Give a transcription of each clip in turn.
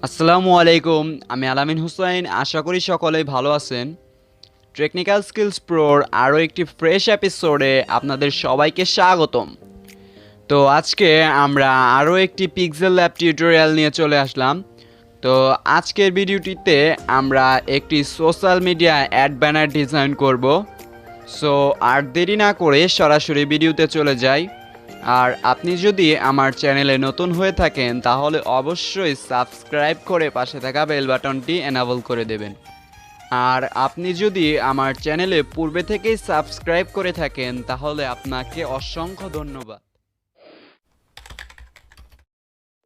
আসসালামু আলাইকুম। আমি আল-আমিন হুসাইন। আশা করি সকলেই ভালো আছেন। টেকনিক্যাল স্কিলস প্রোর আরও একটি ফ্রেশ এপিসোডে আপনাদের সবাইকে স্বাগতম। তো আজকে আমরা আরও একটি পিক্সেল ল্যাব টিউটোরিয়াল নিয়ে চলে আসলাম। তো আজকের ভিডিওটিতে আমরা একটি social media ad banner design করব। সো আর দেরি না করে সরাসরি ভিডিওতে চলে যাই। আর আপনি যদি আমার চ্যানেলে নতুন হয়ে থাকেন তাহলে অবশ্যই সাবস্ক্রাইব করে পাশে থাকা বেল বাটনটি এনাবল করে দেবেন। আর আপনি যদি আমার চ্যানেলে পূর্বে থেকেই সাবস্ক্রাইব করে থাকেন তাহলে আপনাকে অসংখ্য ধন্যবাদ।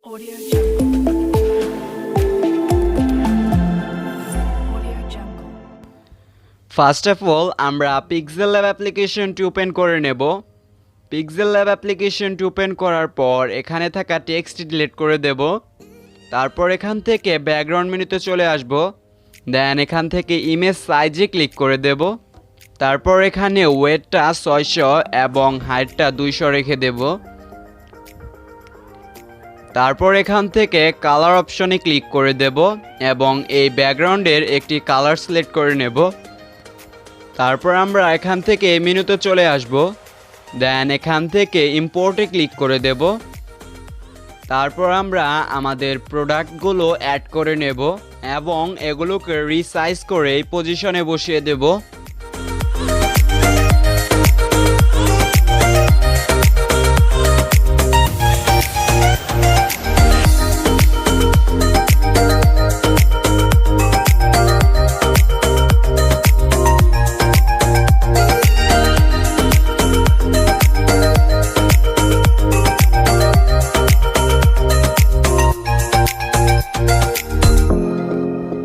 Audio Jungle. Audio Jungle. First of all আমরা পিক্সেল ল্যাব অ্যাপ্লিকেশনটি ওপেন করে নেব। পিক্সেল ল্যাব অ্যাপ্লিকেশনটি ওপেন করার পর এখানে থাকা টেক্সট ডিলিট করে দেব। তারপর এখান থেকে ব্যাকগ্রাউন্ড মেনুতে চলে আসব। দেন এখান থেকে ইমেজ সাইজে ক্লিক করে দেব। তারপর এখানে ওয়েটটা 600 এবং হাইটটা 200 রেখে দেব। তারপর এখান থেকে কালার অপশনে ক্লিক করে দেব এবং এই ব্যাকগ্রাউন্ডের একটি কালার সিলেক্ট করে নেব। তারপর আমরা এখান থেকে মেনুতে চলে আসব। দেন এখান থেকে ইম্পোর্টে ক্লিক করে দেব। তারপর আমরা আমাদের প্রোডাক্টগুলো অ্যাড করে নেব এবং এগুলোকে রিসাইজ করে এই পজিশনে বসিয়ে দেব।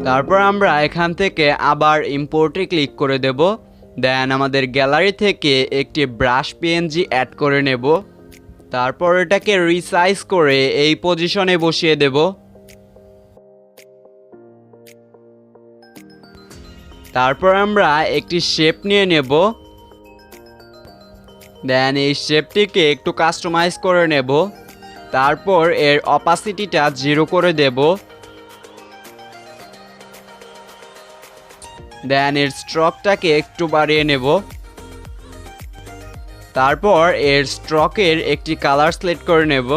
তারপর আমরা এখান থেকে আবার ইম্পোর্টে ক্লিক করে দেব। দেন আমাদের গ্যালারি থেকে একটি ব্রাশ পিএনজি অ্যাড করে নেব। তারপর এটাকে রিসাইজ করে এই পজিশনে বসিয়ে দেব। তারপর আমরা একটি শেপ নিয়ে নেব। দেন এই শেপটিকে একটু কাস্টমাইজ করে নেব। তারপর এর অপাসিটিটা 0 করে দেব। দেন এর স্ট্রোকটাকে একটু বাড়িয়ে নেব। তারপর এর স্ট্রোকের একটি কালার সিলেক্ট করে নেব।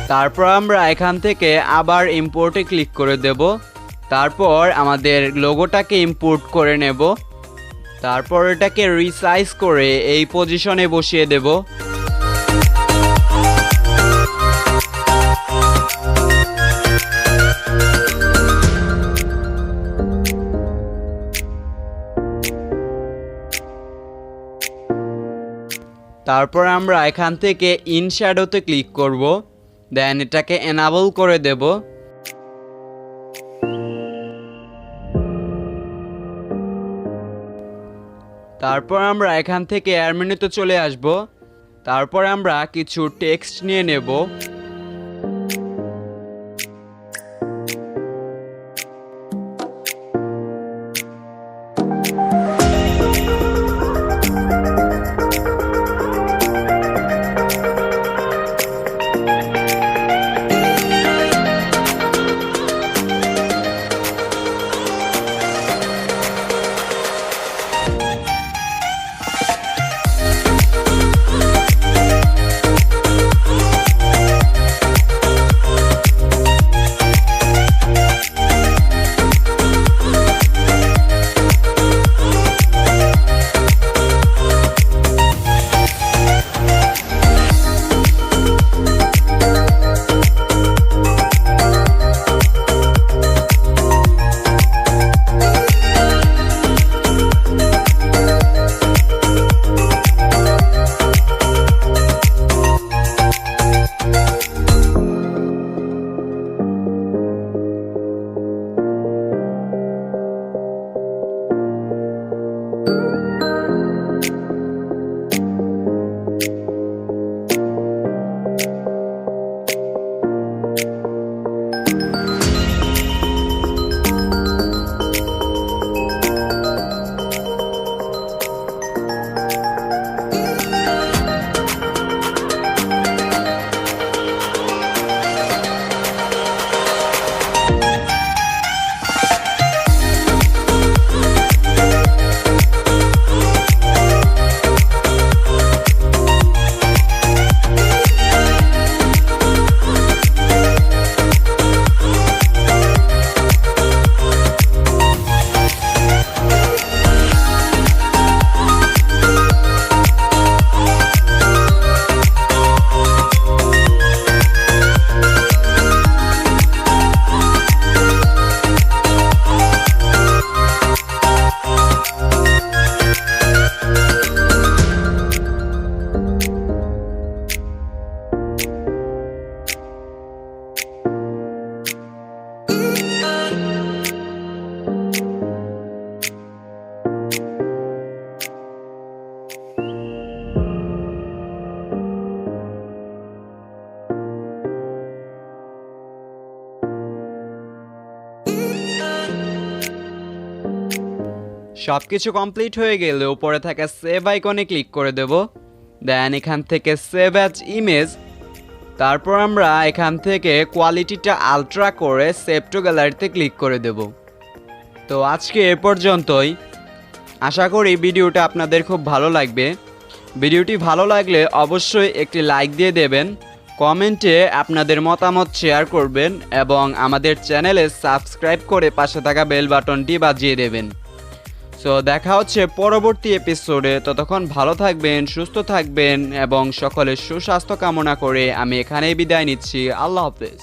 তারপর আমরা এখান থেকে আবার ইম্পোর্টে ক্লিক করে দেব। তারপর আমাদের লোগোটাকে ইম্পোর্ট করে নেব। তারপর এটাকে রিসাইজ করে এই পজিশনে বসিয়ে দেব। তারপর আমরা এখান থেকে ইন শ্যাডোতে ক্লিক করব। দেন এটাকে এনাবল করে দেব। তারপর আমরা এখান থেকে এয়ার মেনুতে চলে আসব। তারপর আমরা কিছু টেক্সট নিয়ে নেব। সব কিছু কমপ্লিট হয়ে গেলে উপরে থাকা সেভ আইকনে ক্লিক করে দেব। দেন এখান থেকে সেভ অ্যাজ ইমেজ, তারপর আমরা এখান থেকে কোয়ালিটিটা আলট্রা করে সেভ টু গ্যালারিতে ক্লিক করে দেব। তো আজকে এ পর্যন্তই। আশা করি ভিডিওটা আপনাদের খুব ভালো লাগবে। ভিডিওটি ভালো লাগলে অবশ্যই একটি লাইক দিয়ে দেবেন, কমেন্টে আপনাদের মতামত শেয়ার করবেন এবং আমাদের চ্যানেলে সাবস্ক্রাইব করে পাশে থাকা বেল বাটনটি বাজিয়ে দেবেন। সো দেখা হচ্ছে পরবর্তী এপিসোডে। ততক্ষণ ভালো থাকবেন, সুস্থ থাকবেন এবং সকলের সুস্বাস্থ্য কামনা করে আমি এখানেই বিদায় নিচ্ছি। আল্লাহ হাফেজ।